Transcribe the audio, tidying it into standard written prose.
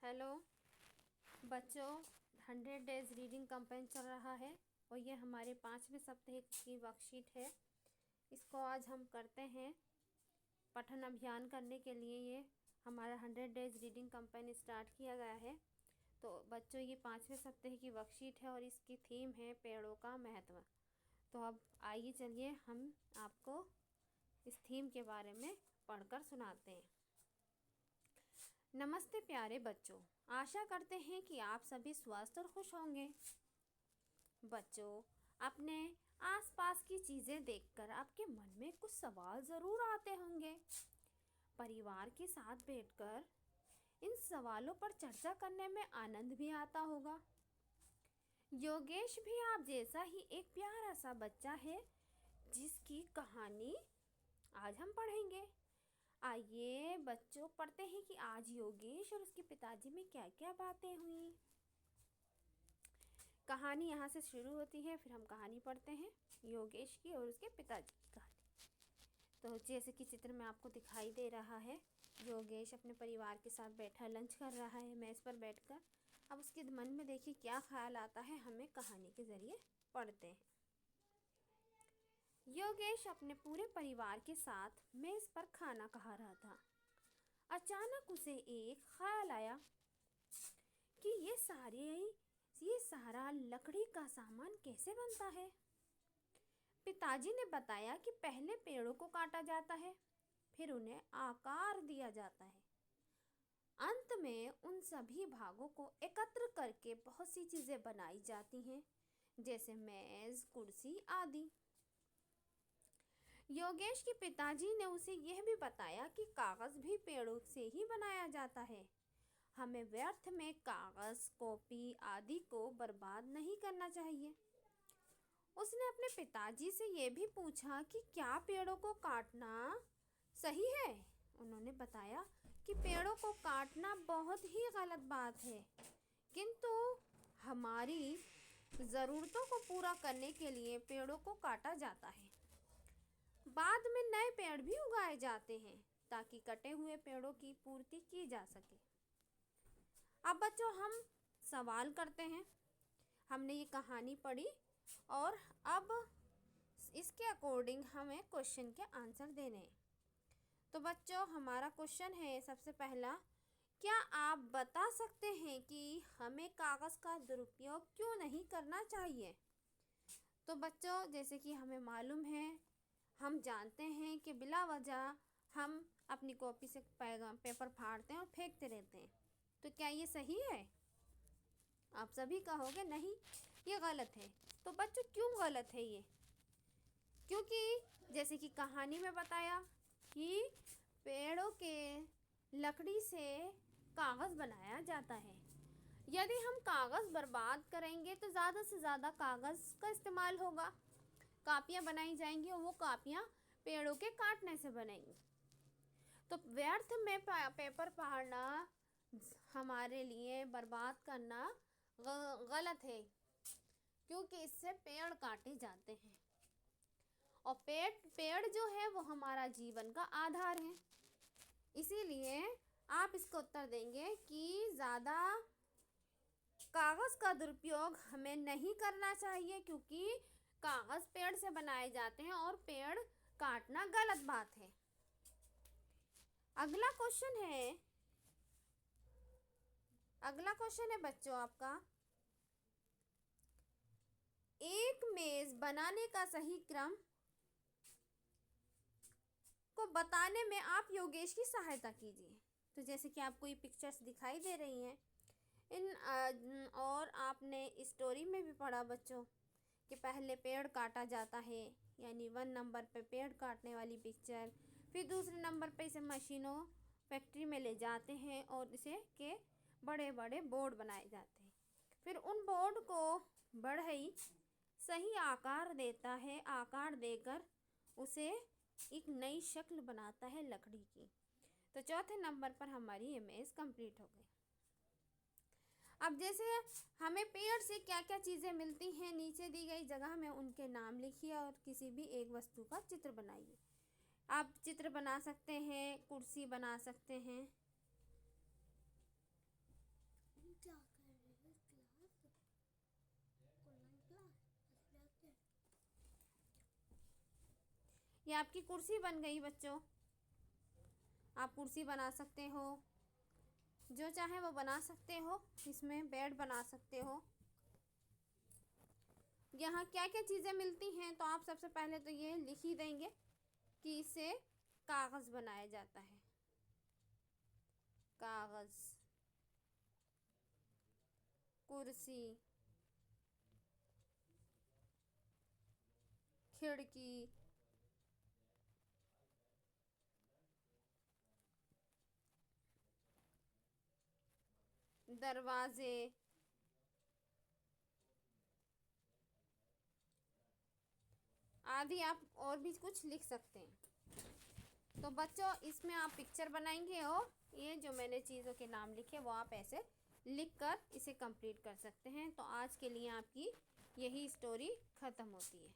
Hello बच्चों, 100 days reading campaign चल रहा है और ये हमारे 5वें सप्ताह की वर्कशीट है। इसको आज हम करते हैं पठन अभियान करने के लिए। ये हमारा 100 डेज रीडिंग कैंपेन स्टार्ट किया गया है। तो बच्चों, ये 5वें सप्ताह की वर्कशीट है और इसकी थीम है पेड़ों का महत्व। तो अब आइए चलिए हम आपको इस थीम के बारे में पढ़कर सुनाते हैं। नमस्ते प्यारे बच्चों, आशा करते हैं कि आप सभी स्वस्थ और खुश होंगे। बच्चों, अपने आसपास की चीज़ें देखकर आपके मन में कुछ सवाल ज़रूर आते होंगे। परिवार के साथ बैठकर इन सवालों पर चर्चा करने में आनंद भी आता होगा। योगेश भी आप जैसा ही एक प्यारा सा बच्चा है जिसकी कहानी आज हम पढ़ेंगे। आइए बच्चों, पढ़ते हैं कि आज योगेश और उसके पिताजी में क्या क्या बातें हुई। कहानी यहाँ से शुरू होती है, फिर हम कहानी पढ़ते हैं योगेश की और उसके पिताजी की कहानी। तो जैसे कि चित्र में आपको दिखाई दे रहा है, योगेश अपने परिवार के साथ बैठा लंच कर रहा है मेज़ पर बैठकर। अब उसके मन में देखिए क्या ख्याल आता है, हमें कहानी के ज़रिए पढ़ते हैं। योगेश अपने पूरे परिवार के साथ मेज़ पर खाना खा रहा था। अचानक उसे एक ख्याल आया कि ये सारा लकड़ी का सामान कैसे बनता है। पिताजी ने बताया कि पहले पेड़ों को काटा जाता है, फिर उन्हें आकार दिया जाता है। अंत में उन सभी भागों को एकत्र करके बहुत सी चीज़ें बनाई जाती हैं, जैसे मेज़, कुर्सी आदि। योगेश के पिताजी ने उसे यह भी बताया कि कागज़ भी पेड़ों से ही बनाया जाता है। हमें व्यर्थ में कागज़, कॉपी आदि को बर्बाद नहीं करना चाहिए। उसने अपने पिताजी से यह भी पूछा कि क्या पेड़ों को काटना सही है। उन्होंने बताया कि पेड़ों को काटना बहुत ही गलत बात है, किंतु हमारी ज़रूरतों को पूरा करने के लिए पेड़ों को काटा जाता है। बाद में नए पेड़ भी उगाए जाते हैं ताकि कटे हुए पेड़ों की पूर्ति की जा सके। अब बच्चों, हम सवाल करते हैं। हमने ये कहानी पढ़ी और अब इसके अकॉर्डिंग हमें क्वेश्चन के आंसर देने हैं। तो बच्चों, हमारा क्वेश्चन है सबसे पहला, क्या आप बता सकते हैं कि हमें कागज़ का दुरुपयोग क्यों नहीं करना चाहिए। तो बच्चों, जैसे कि हमें मालूम है, हम जानते हैं कि बिला वजह हम अपनी कॉपी से पेपर फाड़ते हैं और फेंकते रहते हैं। तो क्या ये सही है? आप सभी कहोगे नहीं, ये गलत है। तो बच्चों, क्यों गलत है ये? क्योंकि जैसे कि कहानी में बताया कि पेड़ों के लकड़ी से कागज़ बनाया जाता है। यदि हम कागज़ बर्बाद करेंगे तो ज़्यादा से ज़्यादा कागज़ का इस्तेमाल होगा, कापियाँ बनाई जाएंगी और वो कापियाँ पेड़ों के काटने से बनेंगी। तो व्यर्थ में पेपर फाड़ना, हमारे लिए बर्बाद करना गलत है, क्योंकि इससे पेड़ काटे जाते हैं और पेड़ जो है वो हमारा जीवन का आधार है। इसीलिए आप इसको उत्तर देंगे कि ज़्यादा कागज़ का दुरुपयोग हमें नहीं करना चाहिए, क्योंकि कागज़ पेड़ से बनाए जाते हैं और पेड़ काटना गलत बात है। अगला क्वेश्चन है बच्चों आपका, एक मेज़ बनाने का सही क्रम को बताने में आप योगेश की सहायता कीजिए। तो जैसे कि आपको ये पिक्चर्स दिखाई दे रही हैं और आपने स्टोरी में भी पढ़ा बच्चों कि पहले पेड़ काटा जाता है, यानी 1 नंबर पे पेड़ काटने वाली पिक्चर। फिर दूसरे नंबर पे इसे मशीनों फैक्ट्री में ले जाते हैं और इसे के बड़े बड़े बोर्ड बनाए जाते हैं। फिर उन बोर्ड को बढ़ई सही आकार देता है, आकार देकर उसे एक नई शक्ल बनाता है लकड़ी की। तो चौथे नंबर पर हमारी इमेज कंप्लीट हो गई। अब जैसे हमें पेड़ से क्या क्या चीज़ें मिलती हैं, नीचे दी गई जगह में उनके नाम लिखिए और किसी भी एक वस्तु का चित्र बनाइए। आप चित्र बना सकते हैं, कुर्सी बना सकते हैं, क्या कर रही है क्लास? ऑनलाइन क्लास जाते हैं। ये आपकी कुर्सी बन गई बच्चों। आप कुर्सी बना सकते हो, जो चाहे वो बना सकते हो। इसमें बेड बना सकते हो। यहाँ क्या क्या चीज़ें मिलती हैं तो आप सबसे पहले तो ये लिख ही देंगे कि इससे कागज़ बनाया जाता है। कागज़, कुर्सी, खिड़की, दरवाजे, आदि आप और भी कुछ लिख सकते हैं। तो बच्चों इसमें आप पिक्चर बनाएंगे और ये जो मैंने चीज़ों के नाम लिखे वो आप ऐसे लिखकर इसे कंप्लीट कर सकते हैं। तो आज के लिए आपकी यही स्टोरी ख़त्म होती है।